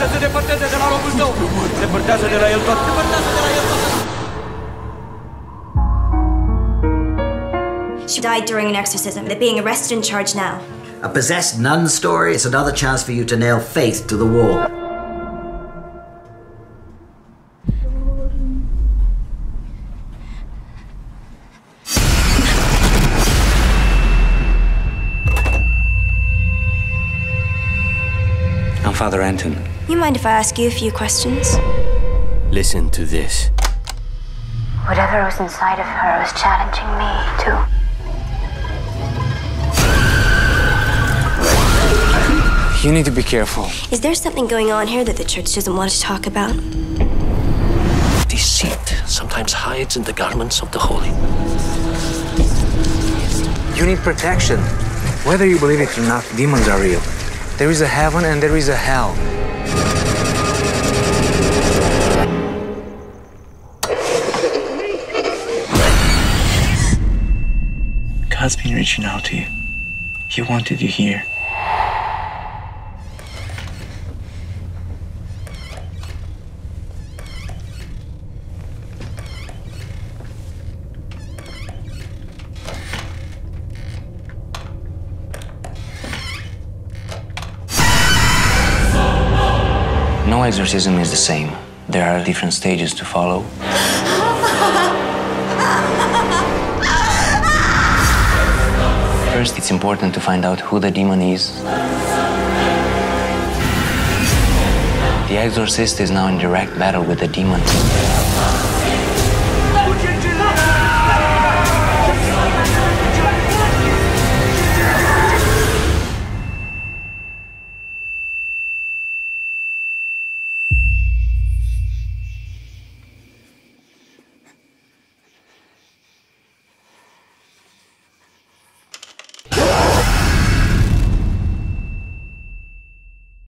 Deportase de la Robusto. Deportase de la Yeltot. Deportase de la Yeltot. She died during an exorcism. They're being arrested and charged now. A possessed nun story? It's another chance for you to nail faith to the wall. I'm Father Anton. You mind if I ask you a few questions? Listen to this. Whatever was inside of her was challenging me, too. You need to be careful. Is there something going on here that the church doesn't want to talk about? Deceit sometimes hides in the garments of the holy. You need protection. Whether you believe it or not, demons are real. There is a heaven and there is a hell. God's been reaching out to you. He wanted you here. No exorcism is the same. There are different stages to follow. First, it's important to find out who the demon is. The exorcist is now in direct battle with the demon.